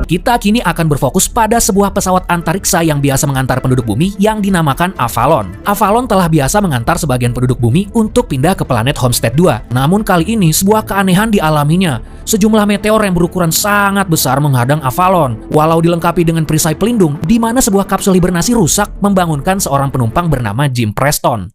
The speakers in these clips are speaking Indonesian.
Kita kini akan berfokus pada sebuah pesawat antariksa yang biasa mengantar penduduk bumi yang dinamakan Avalon. Avalon telah biasa mengantar sebagian penduduk bumi untuk pindah ke planet Homestead 2. Namun kali ini sebuah keanehan dialaminya. Sejumlah meteor yang berukuran sangat besar menghadang Avalon. Walau dilengkapi dengan perisai pelindung, di mana sebuah kapsul hibernasi rusak membangunkan seorang penumpang bernama Jim Preston.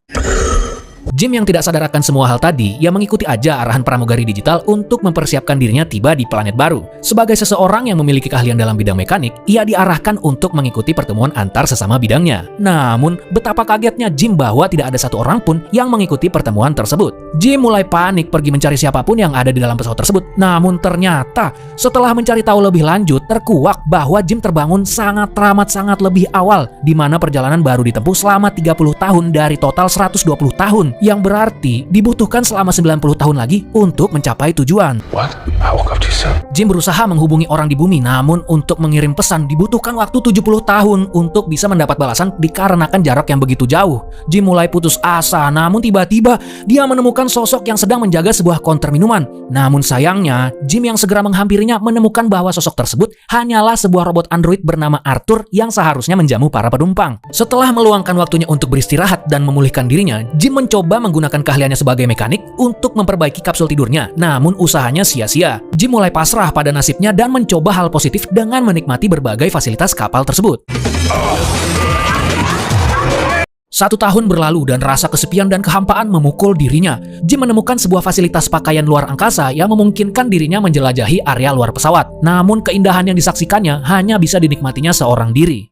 Jim yang tidak sadar akan semua hal tadi, ia mengikuti aja arahan pramugari digital untuk mempersiapkan dirinya tiba di planet baru. Sebagai seseorang yang memiliki keahlian dalam bidang mekanik, ia diarahkan untuk mengikuti pertemuan antar sesama bidangnya. Namun, betapa kagetnya Jim bahwa tidak ada satu orang pun yang mengikuti pertemuan tersebut. Jim mulai panik pergi mencari siapapun yang ada di dalam pesawat tersebut. Namun ternyata, setelah mencari tahu lebih lanjut, terkuak bahwa Jim terbangun sangat lebih awal, di mana perjalanan baru ditempuh selama 30 tahun dari total 120 tahun. Yang berarti dibutuhkan selama 90 tahun lagi untuk mencapai tujuan. Jim berusaha menghubungi orang di bumi, namun untuk mengirim pesan dibutuhkan waktu 70 tahun untuk bisa mendapat balasan dikarenakan jarak yang begitu jauh. Jim mulai putus asa, namun tiba-tiba dia menemukan sosok yang sedang menjaga sebuah konter minuman. Namun sayangnya, Jim yang segera menghampirinya menemukan bahwa sosok tersebut hanyalah sebuah robot android bernama Arthur yang seharusnya menjamu para penumpang. Setelah meluangkan waktunya untuk beristirahat dan memulihkan dirinya, Jim mencoba menggunakan keahliannya sebagai mekanik untuk memperbaiki kapsul tidurnya, namun usahanya sia-sia. Jim mulai pasrah pada nasibnya dan mencoba hal positif dengan menikmati berbagai fasilitas kapal tersebut. 1 tahun berlalu dan rasa kesepian dan kehampaan memukul dirinya. Jim menemukan sebuah fasilitas pakaian luar angkasa yang memungkinkan dirinya menjelajahi area luar pesawat. Namun keindahan yang disaksikannya hanya bisa dinikmatinya seorang diri.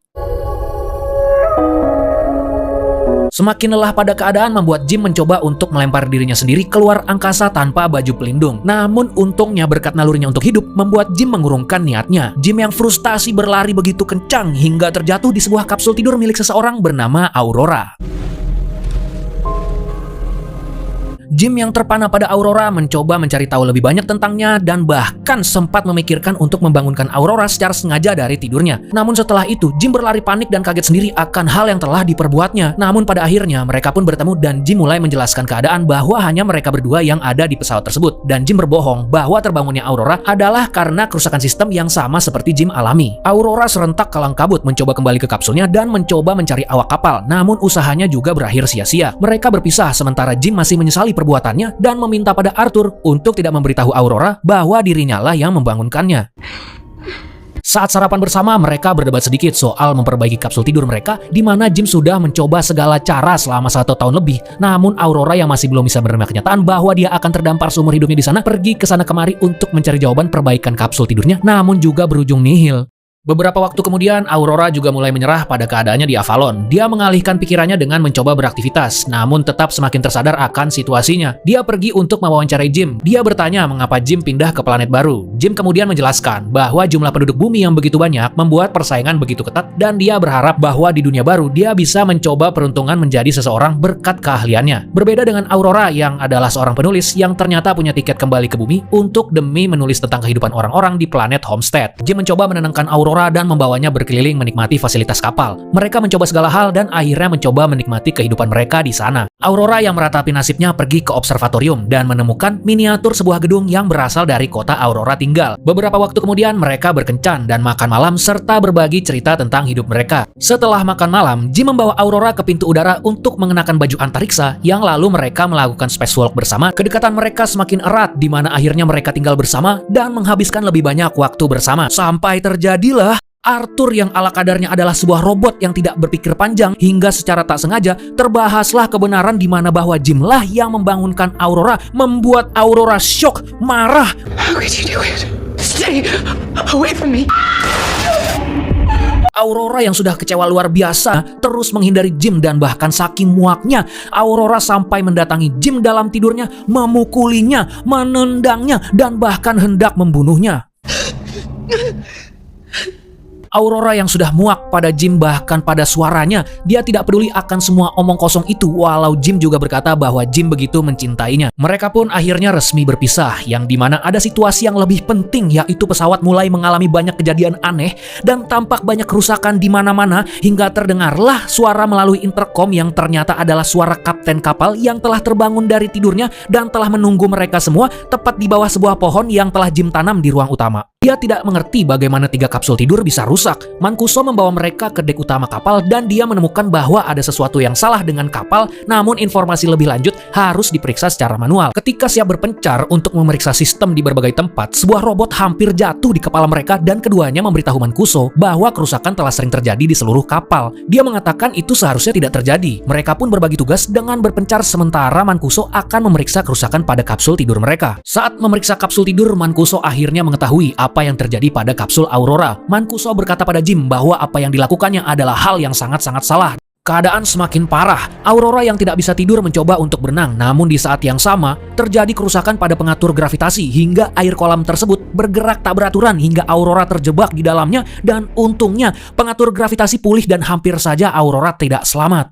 Semakin lelah pada keadaan membuat Jim mencoba untuk melempar dirinya sendiri keluar angkasa tanpa baju pelindung. Namun untungnya berkat nalurinya untuk hidup membuat Jim mengurungkan niatnya. Jim yang frustasi berlari begitu kencang hingga terjatuh di sebuah kapsul tidur milik seseorang bernama Aurora. Jim yang terpana pada Aurora mencoba mencari tahu lebih banyak tentangnya dan bahkan sempat memikirkan untuk membangunkan Aurora secara sengaja dari tidurnya. Namun setelah itu, Jim berlari panik dan kaget sendiri akan hal yang telah diperbuatnya. Namun pada akhirnya mereka pun bertemu dan Jim mulai menjelaskan keadaan bahwa hanya mereka berdua yang ada di pesawat tersebut. Dan Jim berbohong bahwa terbangunnya Aurora adalah karena kerusakan sistem yang sama seperti Jim alami. Aurora serentak kalang kabut mencoba kembali ke kapsulnya dan mencoba mencari awak kapal. Namun usahanya juga berakhir sia-sia. Mereka berpisah sementara Jim masih menyesali perbuatannya dan meminta pada Arthur untuk tidak memberitahu Aurora bahwa dirinya lah yang membangunkannya. Saat sarapan bersama, mereka berdebat sedikit soal memperbaiki kapsul tidur mereka, di mana Jim sudah mencoba segala cara selama 1 tahun lebih. Namun Aurora yang masih belum bisa menerima kenyataan bahwa dia akan terdampar seumur hidupnya di sana, pergi ke sana kemari untuk mencari jawaban perbaikan kapsul tidurnya, namun juga berujung nihil. Beberapa waktu kemudian, Aurora juga mulai menyerah pada keadaannya di Avalon. Dia mengalihkan pikirannya dengan mencoba beraktivitas, namun tetap semakin tersadar akan situasinya. Dia pergi untuk mewawancarai Jim. Dia bertanya mengapa Jim pindah ke planet baru. Jim kemudian menjelaskan bahwa jumlah penduduk bumi yang begitu banyak membuat persaingan begitu ketat dan dia berharap bahwa di dunia baru dia bisa mencoba peruntungan menjadi seseorang berkat keahliannya. Berbeda dengan Aurora yang adalah seorang penulis yang ternyata punya tiket kembali ke bumi untuk demi menulis tentang kehidupan orang-orang di planet Homestead. Jim mencoba menenangkan Aurora dan membawanya berkeliling menikmati fasilitas kapal. Mereka mencoba segala hal dan akhirnya mencoba menikmati kehidupan mereka di sana. Aurora yang meratapi nasibnya pergi ke observatorium dan menemukan miniatur sebuah gedung yang berasal dari kota Aurora tinggal. Beberapa waktu kemudian mereka berkencan dan makan malam serta berbagi cerita tentang hidup mereka. Setelah makan malam, Jim membawa Aurora ke pintu udara untuk mengenakan baju antariksa yang lalu mereka melakukan spacewalk bersama. Kedekatan mereka semakin erat di mana akhirnya mereka tinggal bersama dan menghabiskan lebih banyak waktu bersama. Sampai terjadilah Arthur yang ala kadarnya adalah sebuah robot yang tidak berpikir panjang, hingga secara tak sengaja terbahaslah kebenaran di mana bahwa Jim lah yang membangunkan Aurora, membuat Aurora shock, marah. How could you do it? Stay away from me. Aurora yang sudah kecewa luar biasa terus menghindari Jim dan bahkan saking muaknya Aurora sampai mendatangi Jim dalam tidurnya, memukulinya, menendangnya dan bahkan hendak membunuhnya. Aurora yang sudah muak pada Jim bahkan pada suaranya, dia tidak peduli akan semua omong kosong itu walau Jim juga berkata bahwa Jim begitu mencintainya. Mereka pun akhirnya resmi berpisah, yang dimana ada situasi yang lebih penting yaitu pesawat mulai mengalami banyak kejadian aneh dan tampak banyak kerusakan di mana-mana hingga terdengarlah suara melalui intercom yang ternyata adalah suara kapten kapal yang telah terbangun dari tidurnya dan telah menunggu mereka semua tepat di bawah sebuah pohon yang telah Jim tanam di ruang utama. Dia tidak mengerti bagaimana 3 kapsul tidur bisa rusak. Mancuso membawa mereka ke dek utama kapal dan dia menemukan bahwa ada sesuatu yang salah dengan kapal, namun informasi lebih lanjut harus diperiksa secara manual. Ketika siap berpencar untuk memeriksa sistem di berbagai tempat, sebuah robot hampir jatuh di kepala mereka dan keduanya memberitahu Mancuso bahwa kerusakan telah sering terjadi di seluruh kapal. Dia mengatakan itu seharusnya tidak terjadi. Mereka pun berbagi tugas dengan berpencar sementara Mancuso akan memeriksa kerusakan pada kapsul tidur mereka. Saat memeriksa kapsul tidur, Mancuso akhirnya mengetahui apa yang terjadi pada kapsul Aurora. Mancuso berkata pada Jim bahwa apa yang dilakukannya adalah hal yang sangat-sangat salah. Keadaan semakin parah. Aurora yang tidak bisa tidur mencoba untuk berenang, namun di saat yang sama terjadi kerusakan pada pengatur gravitasi hingga air kolam tersebut bergerak tak beraturan hingga Aurora terjebak di dalamnya, dan untungnya pengatur gravitasi pulih dan hampir saja Aurora tidak selamat.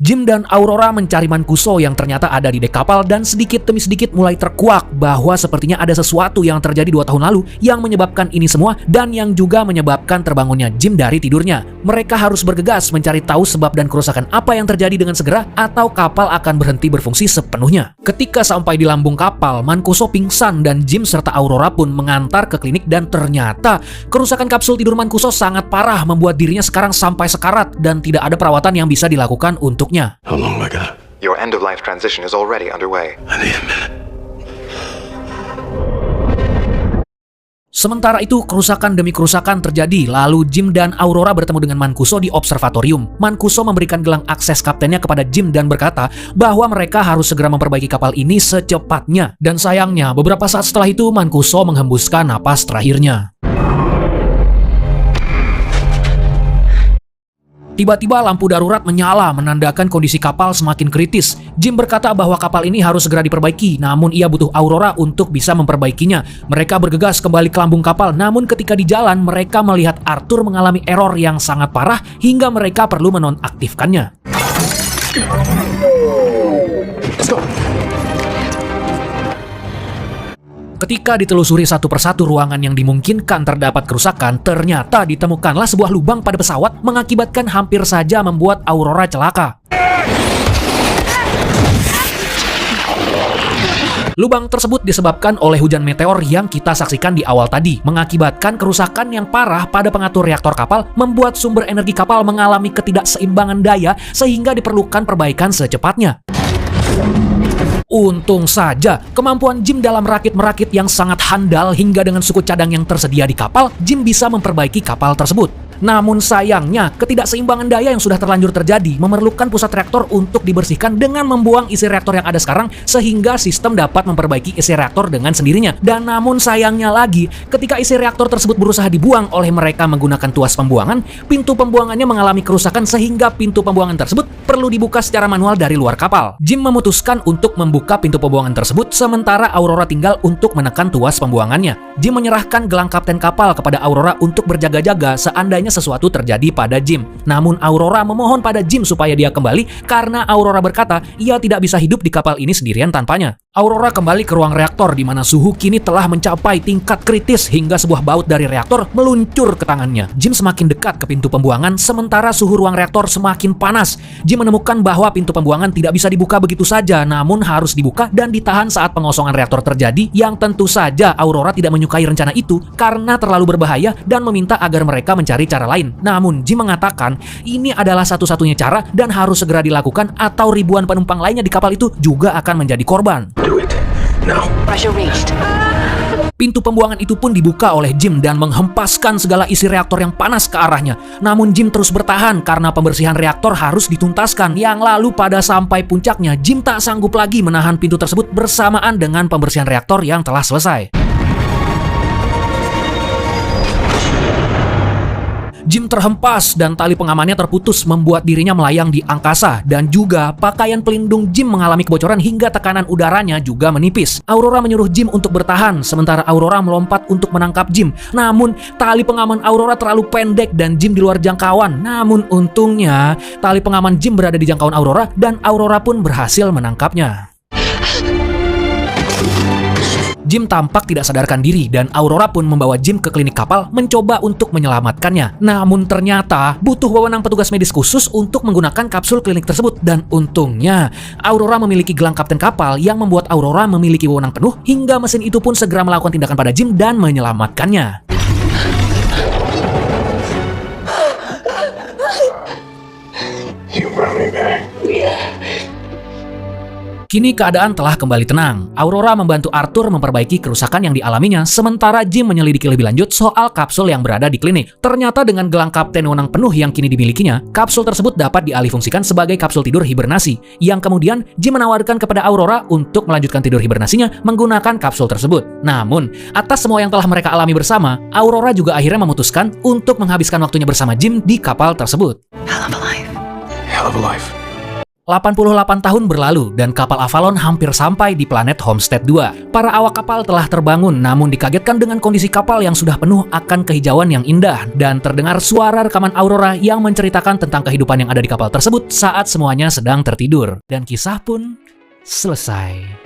Jim dan Aurora mencari Mancuso yang ternyata ada di dek kapal dan sedikit demi sedikit mulai terkuak bahwa sepertinya ada sesuatu yang terjadi 2 tahun lalu yang menyebabkan ini semua dan yang juga menyebabkan terbangunnya Jim dari tidurnya. Mereka harus bergegas mencari tahu sebab dan kerusakan apa yang terjadi dengan segera atau kapal akan berhenti berfungsi sepenuhnya. Ketika sampai di lambung kapal, Mancuso pingsan dan Jim serta Aurora pun mengantar ke klinik dan ternyata kerusakan kapsul tidur Mancuso sangat parah membuat dirinya sekarang sampai sekarat dan tidak ada perawatan yang bisa dilakukan untuk How long have I got? Your end-of-life transition is already underway. I need a minute. Sementara itu, kerusakan demi kerusakan terjadi. Lalu Jim dan Aurora bertemu dengan Mancuso di observatorium. Mancuso memberikan gelang akses kaptennya kepada Jim dan berkata bahwa mereka harus segera memperbaiki kapal ini secepatnya. Dan sayangnya, beberapa saat setelah itu Mancuso menghembuskan napas terakhirnya. Tiba-tiba lampu darurat menyala menandakan kondisi kapal semakin kritis. Jim berkata bahwa kapal ini harus segera diperbaiki, namun ia butuh Aurora untuk bisa memperbaikinya. Mereka bergegas kembali ke lambung kapal, namun ketika di jalan mereka melihat Arthur mengalami error yang sangat parah hingga mereka perlu menonaktifkannya. Let's go. Ketika ditelusuri satu persatu ruangan yang dimungkinkan terdapat kerusakan, ternyata ditemukanlah sebuah lubang pada pesawat mengakibatkan hampir saja membuat Aurora celaka. Lubang tersebut disebabkan oleh hujan meteor yang kita saksikan di awal tadi, mengakibatkan kerusakan yang parah pada pengatur reaktor kapal, membuat sumber energi kapal mengalami ketidakseimbangan daya sehingga diperlukan perbaikan secepatnya. Untung saja, kemampuan Jim dalam rakit-merakit yang sangat handal hingga dengan suku cadang yang tersedia di kapal, Jim bisa memperbaiki kapal tersebut. Namun sayangnya, ketidakseimbangan daya yang sudah terlanjur terjadi memerlukan pusat reaktor untuk dibersihkan dengan membuang isi reaktor yang ada sekarang sehingga sistem dapat memperbaiki isi reaktor dengan sendirinya. Dan namun sayangnya lagi, ketika isi reaktor tersebut berusaha dibuang oleh mereka menggunakan tuas pembuangan, pintu pembuangannya mengalami kerusakan sehingga pintu pembuangan tersebut perlu dibuka secara manual dari luar kapal. Jim memutuskan untuk membuka pintu pembuangan tersebut sementara Aurora tinggal untuk menekan tuas pembuangannya. Jim menyerahkan gelang kapten kapal kepada Aurora untuk berjaga-jaga seandainya sesuatu terjadi pada Jim. Namun Aurora memohon pada Jim supaya dia kembali karena Aurora berkata ia tidak bisa hidup di kapal ini sendirian tanpanya. Aurora kembali ke ruang reaktor di mana suhu kini telah mencapai tingkat kritis hingga sebuah baut dari reaktor meluncur ke tangannya. Jim semakin dekat ke pintu pembuangan sementara suhu ruang reaktor semakin panas. Jim menemukan bahwa pintu pembuangan tidak bisa dibuka begitu saja namun harus dibuka dan ditahan saat pengosongan reaktor terjadi yang tentu saja Aurora tidak menyukai rencana itu karena terlalu berbahaya dan meminta agar mereka mencari cara lain. Namun Jim mengatakan ini adalah satu-satunya cara dan harus segera dilakukan atau ribuan penumpang lainnya di kapal itu juga akan menjadi korban. Do it. Now. Pressure reached. Pintu pembuangan itu pun dibuka oleh Jim dan menghempaskan segala isi reaktor yang panas ke arahnya. Namun Jim terus bertahan karena pembersihan reaktor harus dituntaskan. Yang lalu pada sampai puncaknya, Jim tak sanggup lagi menahan pintu tersebut bersamaan dengan pembersihan reaktor yang telah selesai. Jim terhempas dan tali pengamannya terputus membuat dirinya melayang di angkasa dan juga pakaian pelindung Jim mengalami kebocoran hingga tekanan udaranya juga menipis. Aurora menyuruh Jim untuk bertahan sementara Aurora melompat untuk menangkap Jim. Namun tali pengaman Aurora terlalu pendek dan Jim di luar jangkauan. Namun untungnya tali pengaman Jim berada di jangkauan Aurora dan Aurora pun berhasil menangkapnya. Jim tampak tidak sadarkan diri dan Aurora pun membawa Jim ke klinik kapal mencoba untuk menyelamatkannya. Namun ternyata butuh wewenang petugas medis khusus untuk menggunakan kapsul klinik tersebut dan untungnya Aurora memiliki gelang kapten kapal yang membuat Aurora memiliki wewenang penuh hingga mesin itu pun segera melakukan tindakan pada Jim dan menyelamatkannya. You brought me back. Kini keadaan telah kembali tenang. Aurora membantu Arthur memperbaiki kerusakan yang dialaminya, sementara Jim menyelidiki lebih lanjut soal kapsul yang berada di klinik. Ternyata dengan gelang kapten wewenang penuh yang kini dimilikinya, kapsul tersebut dapat dialihfungsikan sebagai kapsul tidur hibernasi, yang kemudian Jim menawarkan kepada Aurora untuk melanjutkan tidur hibernasinya menggunakan kapsul tersebut. Namun, atas semua yang telah mereka alami bersama, Aurora juga akhirnya memutuskan untuk menghabiskan waktunya bersama Jim di kapal tersebut. Hell of a life. Hell of a life. 88 tahun berlalu dan kapal Avalon hampir sampai di planet Homestead 2. Para awak kapal telah terbangun namun dikagetkan dengan kondisi kapal yang sudah penuh akan kehijauan yang indah dan terdengar suara rekaman Aurora yang menceritakan tentang kehidupan yang ada di kapal tersebut saat semuanya sedang tertidur. Dan kisah pun selesai.